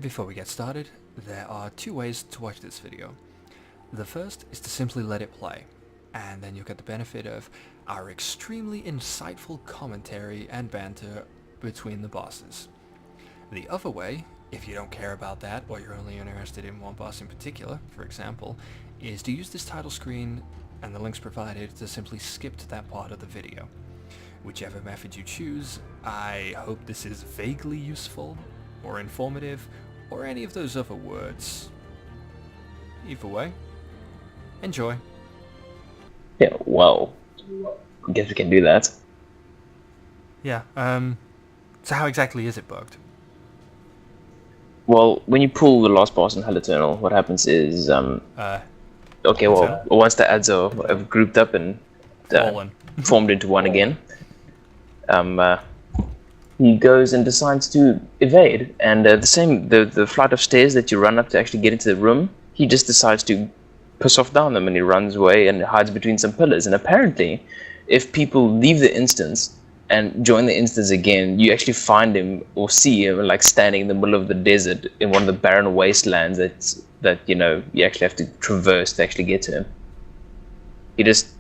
Before we get started, there are two ways to watch this video. The first is to simply let it play, and then you'll get the benefit of our extremely insightful commentary and banter between the bosses. The other way, if you don't care about that, or you're only interested in one boss in particular, for example, is to use this title screen and the links provided to simply skip to that part of the video. Whichever method you choose, I hope this is vaguely useful, or informative, or any of those other words. Either way, enjoy. Yeah, well, I guess we can do that. Yeah, so how exactly is it bugged? Well, when you pull the last boss in Hell Eternal, what happens is, okay, well, once the ads are grouped up and formed into one again, he goes and decides to evade, and the flight of stairs that you run up to actually get into the room, he just decides to piss off down them, and he runs away and hides between some pillars. And apparently, if people leave the instance and join the instance again, you actually find him or see him like standing in the middle of the desert in one of the barren wastelands that you actually have to traverse to actually get to him. He just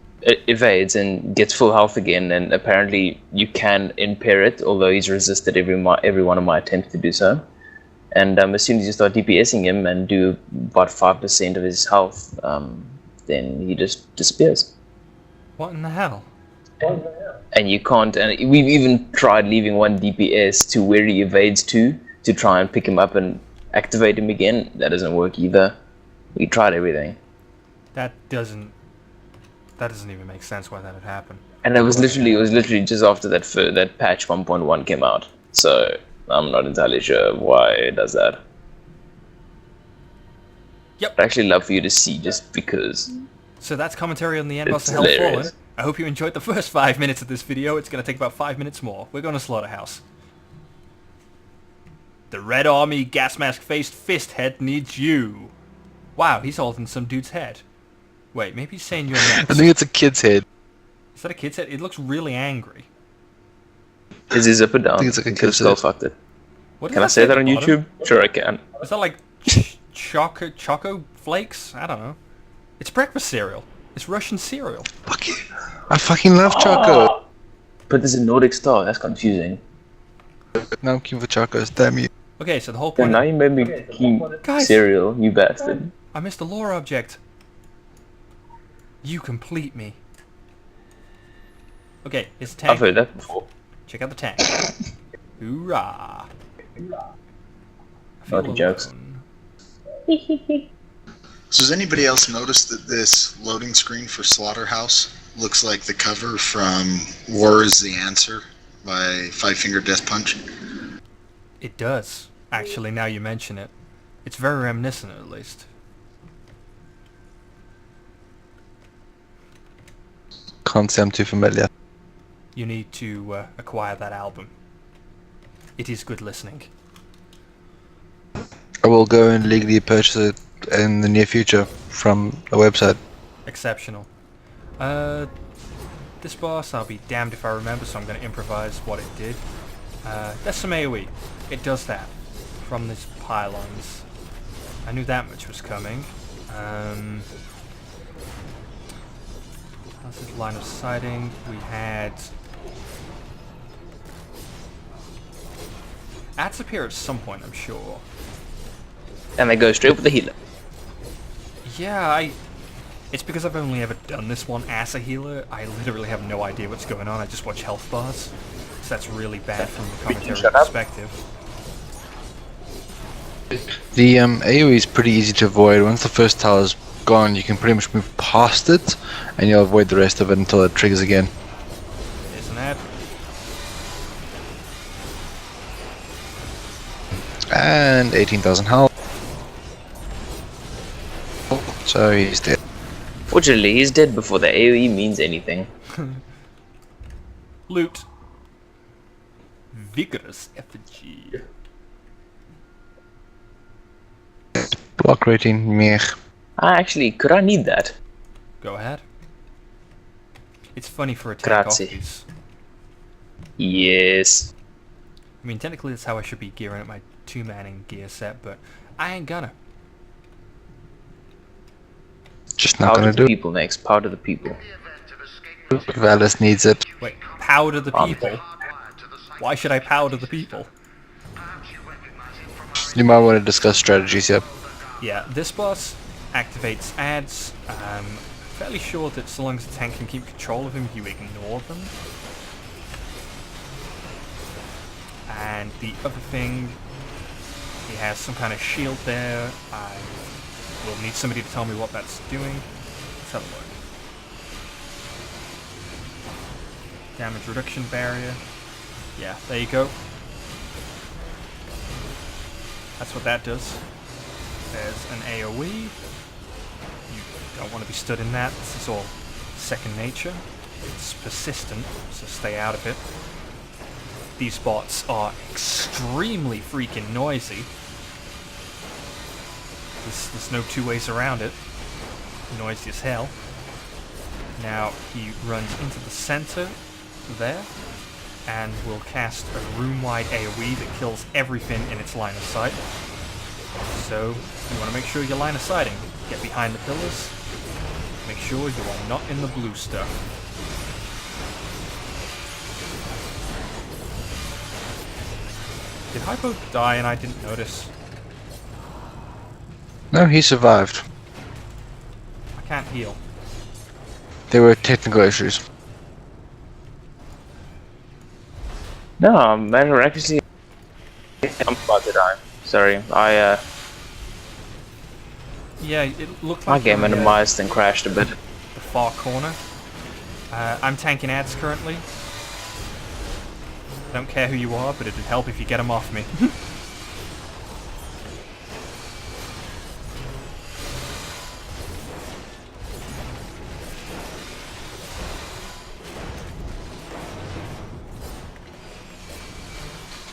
evades and gets full health again, and apparently you can impair it, although he's resisted every one of my attempts to do so. And as soon as you start DPSing him and do about 5% of his health, then he just disappears. What in the hell? And you can't, and we've even tried leaving one DPS to where he evades to try and pick him up and activate him again. That doesn't work either. We tried everything. That doesn't even make sense why that would happen. And it was literally just after that patch 1.1 came out. So I'm not entirely sure why it does that. Yep. I'd actually love for you to see, just because. So that's commentary on the end boss of Hell Fallen. I hope you enjoyed the first 5 minutes of this video. It's going to take about 5 minutes more. We're going to Slaughterhouse. The Red Army gas mask faced fist head needs you. Wow, he's holding some dude's head. Wait, maybe he's saying you're next. I think it's a kid's head. Is that a kid's head? It looks really angry. Is his zipper down? I think it's like a kid's Still head. fucked it. What Can I say that on YouTube? Sure, I can. Is that like choco flakes? I don't know. It's breakfast cereal. It's Russian cereal. Fuck you. I fucking love Choco. But there's a Nordic star. That's confusing. Now I'm keen for Chocos, damn you. Okay, so the whole Yeah, point... now you made me keep Guys! cereal, you bastard. I missed a lore object. You complete me. Okay, it's a tank. I've heard that before. Check out the tank. Hoorah! Naughty jokes. So has anybody else noticed that this loading screen for Slaughterhouse looks like the cover from War is the Answer by Five Finger Death Punch? It does. Actually, now you mention it. It's very reminiscent, at least. Can't say I'm too familiar. You need to acquire that album. It is good listening. I will go and legally purchase it in the near future from a website. Exceptional. This boss, I'll be damned if I remember, so I'm going to improvise what it did. That's some AoE. It does that from these pylons. I knew that much was coming. How's this line of sighting? We had... Ads appear at some point, I'm sure. And they go straight with the healer. Yeah, it's because I've only ever done this one as a healer. I literally have no idea what's going on. I just watch health bars. So that's really bad from the commentary perspective. The AoE is pretty easy to avoid. Once the first tower's gone, you can pretty much move past it, and you'll avoid the rest of it until it triggers again. Isn't it? And 18,000 health. So he's dead. Fortunately, he's dead before the AoE means anything. Loot. Vigorous effigy. Block rating, meh. Actually, could I need that? Go ahead. It's funny for a tank off Grazie. these. Yes. I mean, technically that's how I should be gearing up my two-manning gear set, but I ain't gonna. Just not Power gonna to do the it. people next. Power to the people. Valis needs it. Wait, power to the Um, people? Why should I power to the people? You might want to discuss strategies, yep. Yeah, this boss activates ads. Fairly sure that so long as the tank can keep control of him, you ignore them. And the other thing, he has some kind of shield there. I will need somebody to tell me what that's doing. Let's have a look. Damage reduction barrier. Yeah, there you go. That's what that does. There's an AoE. You don't want to be stood in that. This is all second nature. It's persistent, so stay out of it. These bots are extremely freaking noisy. There's no two ways around it. Noisy as hell. Now he runs into the center there and will cast a room-wide AoE that kills everything in its line of sight. So you want to make sure you're line of sighting. Get behind the pillars. Make sure you are not in the blue stuff. Did Hypo die and I didn't notice? No, he survived. I can't heal. There were technical issues. No, matter of accuracy. I'm about to die. Sorry, Yeah, it looked my like game you were, minimized and crashed a bit. the far corner. I'm tanking ads currently. Don't care who you are, but it'd help if you get them off me.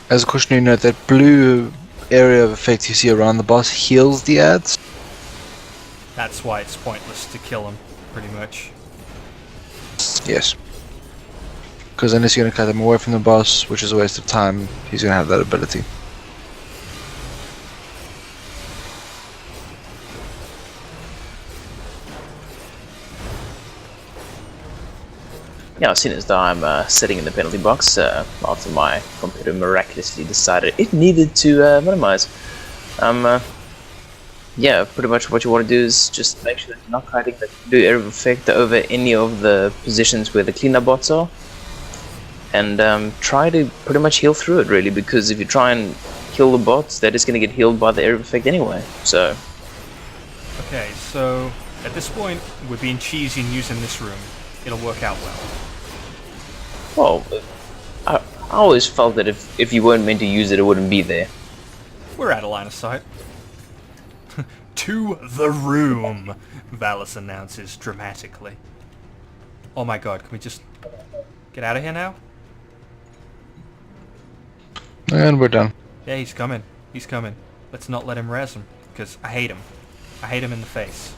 As a cautionary note, that blue area of effect you see around the boss heals the ads. That's why it's pointless to kill him, pretty much. Yes. Because unless you're going to cut them away from the boss, which is a waste of time, he's going to have that ability. Yeah, as soon as I'm sitting in the penalty box after my computer miraculously decided it needed to minimize. Yeah, pretty much what you want to do is just make sure that you're not kiting, that you do area of effect over any of the positions where the cleanup bots are. And try to pretty much heal through it, really, because if you try and kill the bots, they're just going to get healed by the area of effect anyway, so... Okay, so at this point, we're being cheesy and using this room. It'll work out well. Well, I always felt that if you weren't meant to use it, it wouldn't be there. We're out of line of sight. To the room, Valis announces dramatically. Oh my god, can we just get out of here now? And we're done. Yeah, he's coming. He's coming. Let's not let him res him, because I hate him. I hate him in the face.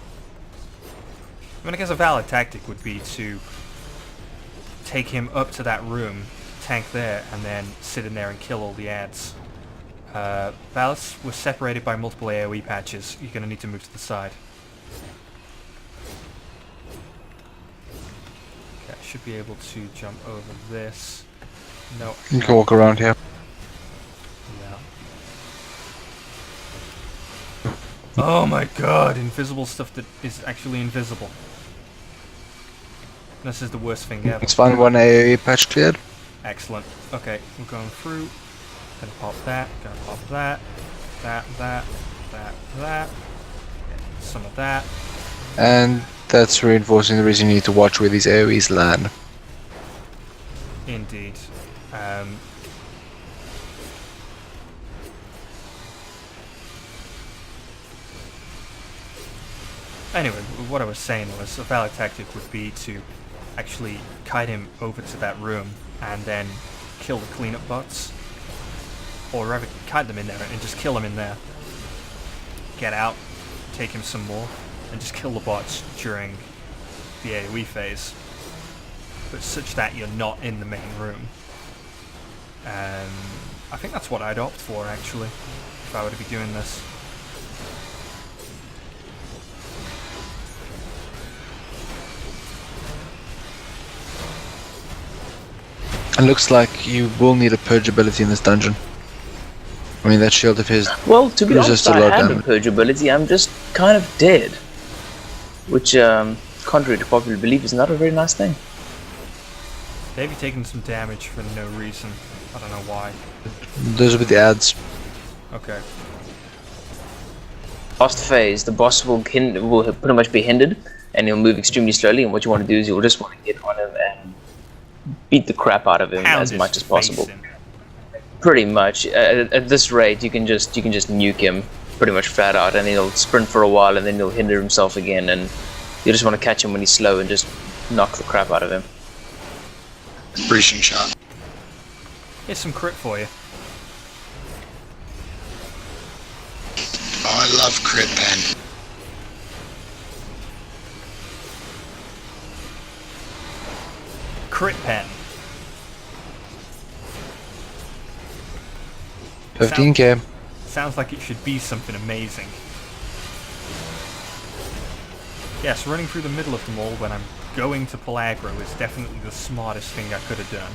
I mean, I guess a valid tactic would be to take him up to that room, tank there, and then sit in there and kill all the ads. Valis, we're separated by multiple AoE patches. You're going to need to move to the side. Okay, I should be able to jump over this. No. You can walk around here. Yeah. Oh my god, invisible stuff that is actually invisible. This is the worst thing ever. It's fine, one AoE patch cleared. Excellent. Okay, we're going through. Gonna pop that, gonna pop that, that. Get some of that. And that's reinforcing the reason you need to watch where these AoEs land. Indeed. Anyway, what I was saying was a valid tactic would be to actually kite him over to that room and then kill the cleanup bots. Or rather, kite them in there and just kill them in there. Get out, take him some more, and just kill the bots during the AoE phase. But such that you're not in the main room. I think that's what I'd opt for, actually, if I were to be doing this. It looks like you will need a purge ability in this dungeon. I mean, that shield of his Well, to be honest, resists a I lot of had a damage. purge ability. I'm just kind of dead, which, contrary to popular belief, is not a very nice thing. They've been taking some damage for no reason. I don't know why. Those will be the ads. Okay. Last phase, the boss will pretty much be hindered, and he'll move extremely slowly. And what you want to do is you'll just want to get on him and beat the crap out of him Pound as his much as face possible. in. Pretty much. At this rate, you can just nuke him pretty much flat out, and he'll sprint for a while, and then he'll hinder himself again, and you just want to catch him when he's slow and just knock the crap out of him. Breaching shot. Here's some crit for you. Oh, I love crit pen. Crit pen. 15k. Sounds like it should be something amazing. Yes, running through the middle of them all when I'm going to pull aggro is definitely the smartest thing I could have done.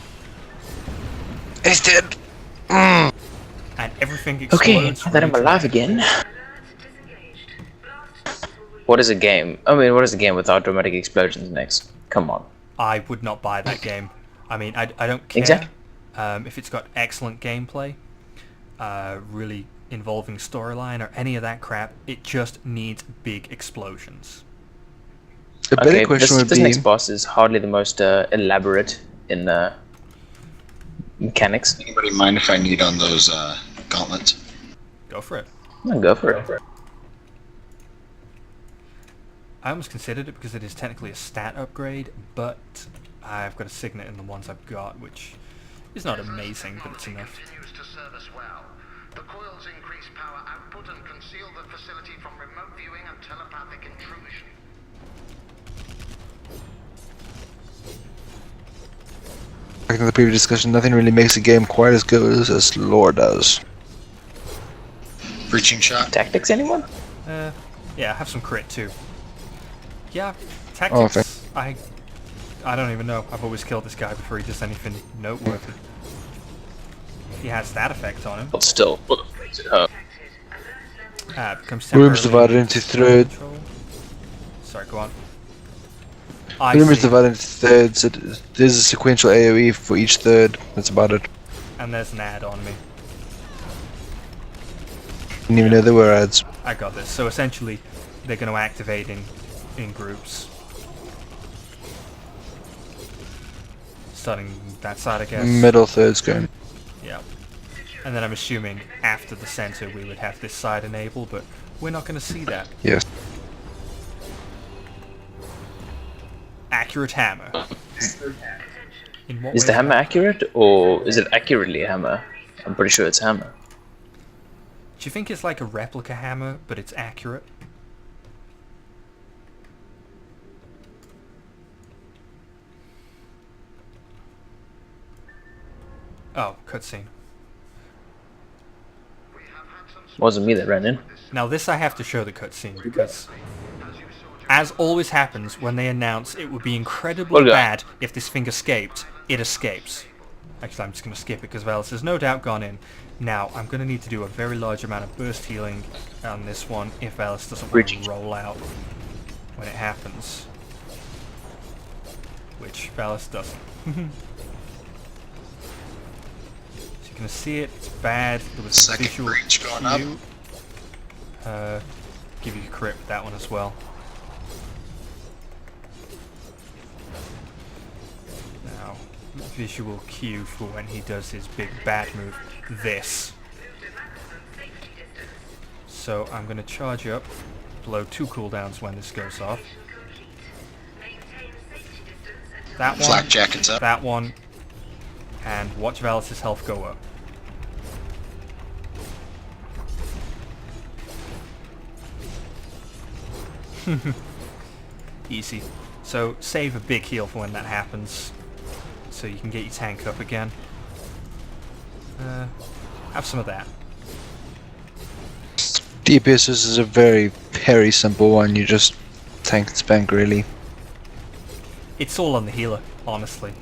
He's dead. And everything explodes. Okay, now that I'm right alive away. again. What is a game? I mean, what is a game without dramatic explosions next? Come on. I would not buy that game. I mean, I don't care Exactly. if it's got excellent gameplay, really involving storyline or any of that crap. It just needs big explosions. The better Okay, question would this be, next boss is hardly the most elaborate in mechanics. Anybody mind if I need on those gauntlets? Go for it. No, go for it. I almost considered it because it is technically a stat upgrade, but I've got a signet in the ones I've got, which is not amazing, but it's enough. Continues to serve us well. The coils increase power output and conceal the facility from remote viewing and telepathic intrusion. back to the previous discussion, nothing really makes a game quite as good as lore does. Breaching shot. Tactics, anyone? Yeah, I have some crit too. Yeah, Oh, tactics, I don't even know. I've always killed this guy before he does anything noteworthy. He has that effect on him. But still, what the fuck's it hurt? It becomes Rooms temporarily divided into thirds. control. Sorry, go on. The room is see. divided into thirds. There's a sequential AoE for each third. That's about it. And there's an ad on me. Didn't even know there were ads. I got this. So essentially, they're going to activate in groups. Starting that side, I guess. Middle thirds going. Yeah. And then I'm assuming after the center we would have this side enable, but we're not going to see that. Yes. Accurate hammer. In what Is way the hammer that- accurate, or is it accurately a hammer? I'm pretty sure it's hammer. Do you think it's like a replica hammer, but it's accurate? Oh, cutscene. Wasn't me that ran in. Now this I have to show the cutscene because, as always happens when they announce it would be incredibly Okay. bad if this thing escaped, it escapes. Actually, I'm just going to skip it because Velas has no doubt gone in. Now, I'm going to need to do a very large amount of burst healing on this one if Velas doesn't want Breaching. to roll out when it happens. Which Velas doesn't. So you can see it, it's bad. There was a Second visual breach going up. cue. Give you a crit with that one as well. Now, visual cue for when he does his big bad move, this. So I'm going to charge up, blow 2 cooldowns when this goes off. That one, Flak jackets up. that one, and watch Valis' health go up. Easy. So save a big heal for when that happens, so you can get your tank up again. Have some of that. DPS is a very simple one. You just tank and spank, really. It's all on the healer, honestly.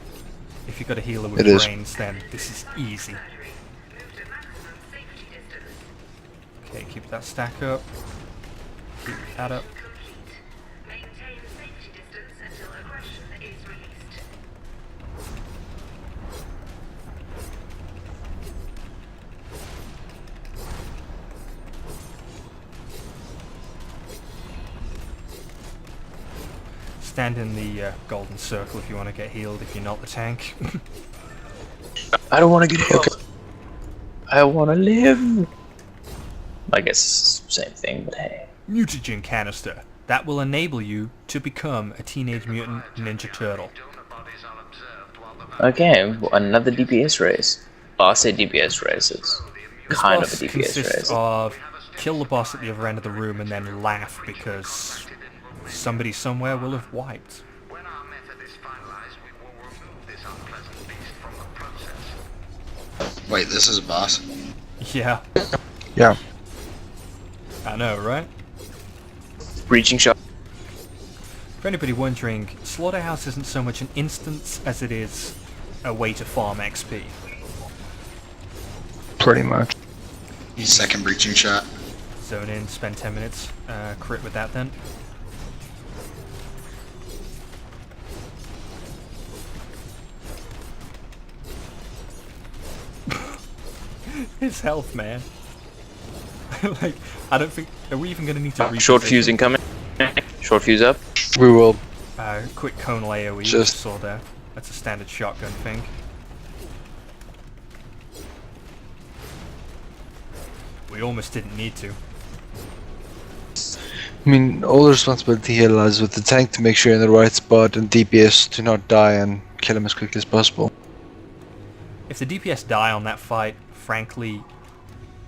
If you've got a healer with It is. brains, then this is easy. Okay, keep that stack up. Keep that up. Maintain safety distance until aggression is released. Stand in the golden circle if you want to get healed, if you're not the tank. I don't want to get healed. I want to live. I guess same thing, but hey. Mutagen canister. That will enable you to become a Teenage Mutant Ninja Turtle. Donor bodies are observed while the Okay, well, another DPS race. Well, I say DPS races. This Kind of boss a DPS consists race. of kill the boss at the other end of the room and then laugh because somebody somewhere will have wiped. When our method is finalized, we will remove this unpleasant beast from the process. Wait, this is a boss? Yeah, Yeah. I know, right? Breaching shot. For anybody wondering, Slaughterhouse isn't so much an instance as it is a way to farm XP. Pretty much. Second breaching shot. Zone in, spend 10 minutes, crit with that then. His health, man. Like, I don't think... Are we even going to need to Short reposition? fuse incoming. Short fuse up. We will. Quick conal AoE, Just- saw there. That's a standard shotgun thing. We almost didn't need to. I mean, all the responsibility here lies with the tank to make sure you're in the right spot and DPS to not die and kill him as quickly as possible. If the DPS die on that fight, frankly,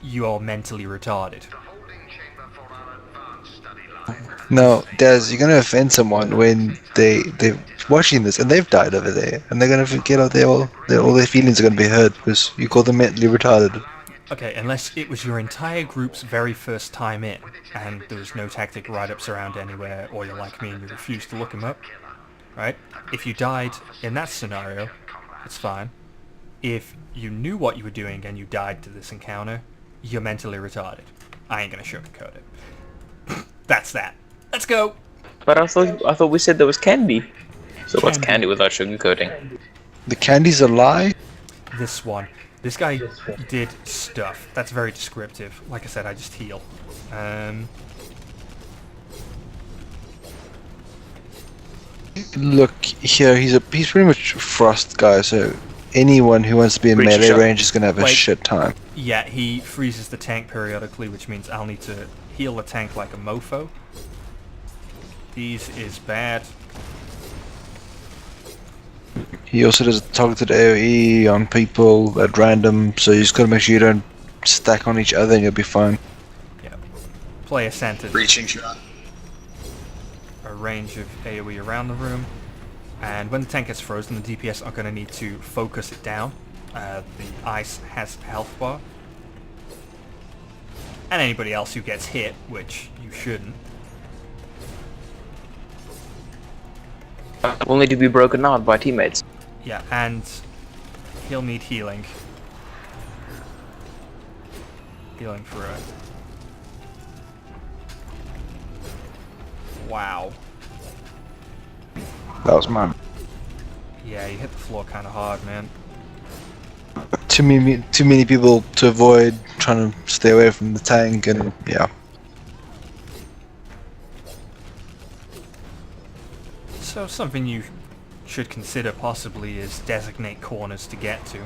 you are mentally retarded. The holding chamber for our advanced study line. No, Des, you're gonna offend someone when they're watching this and they've died over there, and they're gonna forget all their feelings are gonna be hurt because you call them mentally retarded. Okay, unless it was your entire group's very first time in, and there was no tactic write-ups around anywhere, or you're like me and you refuse to look them up, right? If you died in that scenario, it's fine. If you knew what you were doing and you died to this encounter, you're mentally retarded. I ain't gonna sugarcoat it. That's that. Let's go! But I thought we said there was candy. So what's Candy. candy without sugarcoating? The candy's a lie? This one. This guy did stuff. That's very descriptive. Like I said, I just heal. Look, here, he's pretty much a frost guy, so anyone who wants to be in Breaching melee shot. range is gonna have a Wait. shit time. Yeah, he freezes the tank periodically, which means I'll need to heal the tank like a mofo. These is bad. He also does a targeted AoE on people at random, so you just gotta make sure you don't stack on each other and you'll be fine. Yeah. Player centered. Breaching shot. A range of AoE around the room. And when the tank gets frozen, the DPS are going to need to focus it down. The ice has a health bar. And anybody else who gets hit, which you shouldn't. Only to be broken out by teammates. Yeah, and he'll need healing. Healing for a... Wow. That was mine. Yeah, you hit the floor kind of hard, man. Too many people to avoid, trying to stay away from the tank, and yeah. So something you should consider possibly is designate corners to get to.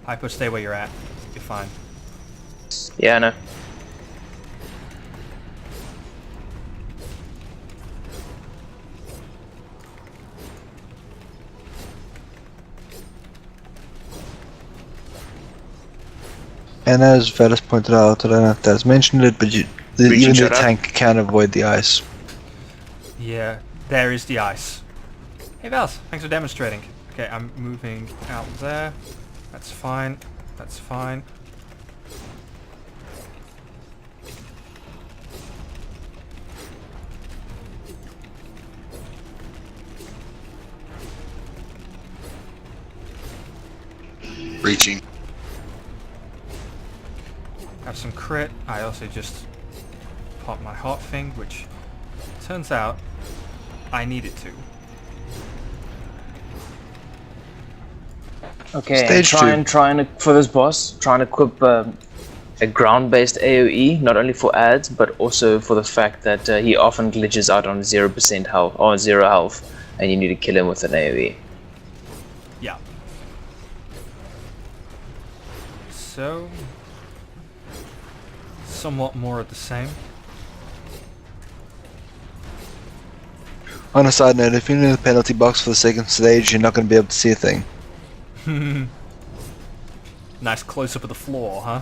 Hypo, stay where you're at. You're fine. Yeah, I know. And as Velas pointed out, I don't know if Daz mentioned it, but even the shut up. tank can avoid the ice. Yeah, there is the ice. Hey Vals, thanks for demonstrating. Okay, I'm moving out there. That's fine. That's fine. Breaching. Have some crit. I also just popped my hot thing, which turns out I needed to. Okay, Stage trying to for this boss, trying to equip a ground-based AOE, not only for ads, but also for the fact that he often glitches out on 0% health or 0 health, and you need to kill him with an AOE. Yeah. So, somewhat more of the same. On a side note, if you're in the penalty box for the second stage, you're not going to be able to see a thing. Nice close-up of the floor, huh?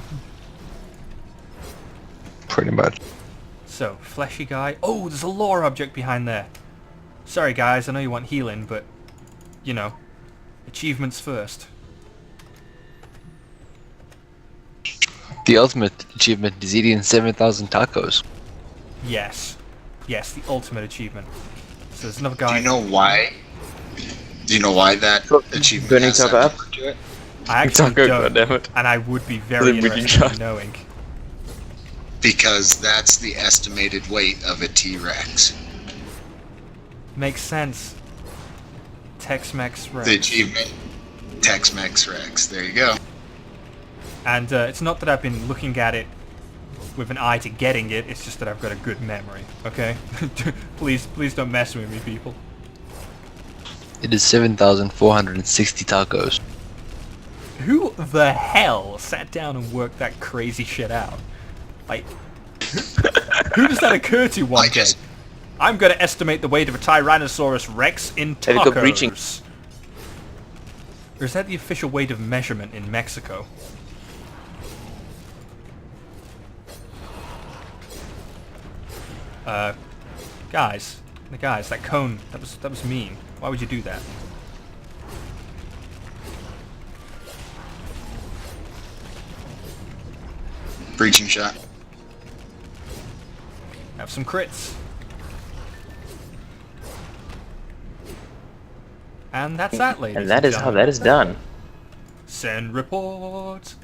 Pretty much. So, fleshy guy. Oh, there's a lore object behind there. Sorry guys, I know you want healing, but, you know, achievements first. The ultimate achievement is eating 7,000 tacos. Yes. Yes, the ultimate achievement. So there's another guy. Do you know why? Do you know why that achievement Burning has that taco up? number to it? I actually Taco, don't, goddammit. and I would be very Then would you interested try? in knowing. Because that's the estimated weight of a T-Rex. Makes sense. Tex-Mex Rex. The achievement, Tex-Mex Rex. There you go. And it's not that I've been looking at it with an eye to getting it, it's just that I've got a good memory, okay? Please don't mess with me, people. It is 7,460 tacos. Who the hell sat down and worked that crazy shit out? Like, who does that occur to one I day? just- I'm gonna estimate the weight of a Tyrannosaurus Rex in Have you got breaching? tacos. Or is that the official weight of measurement in Mexico? Guys, that cone, that was mean. Why would you do that? Breaching shot. Have some crits. And that's that, ladies And that is how gentlemen. that is done. Send report.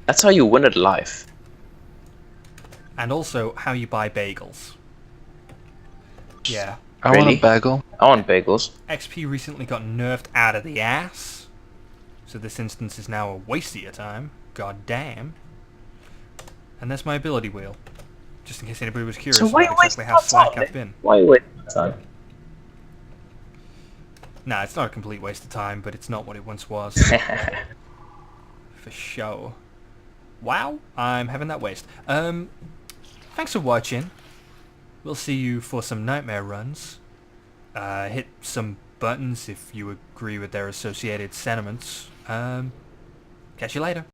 That's how you win at life. And also how you buy bagels. Yeah. I want Really? a bagel. I want bagels. XP recently got nerfed out of the ass. So this instance is now a waste of your time. God damn. And that's my ability wheel. Just in case anybody was curious So why about you exactly wasting how our slack time? I've been. Why are you wasting time? Nah, it's not a complete waste of time, but it's not what it once was. For sure. Wow, I'm having that waste. Thanks for watching. We'll see you for some nightmare runs. Hit some buttons if you agree with their associated sentiments. Catch you later.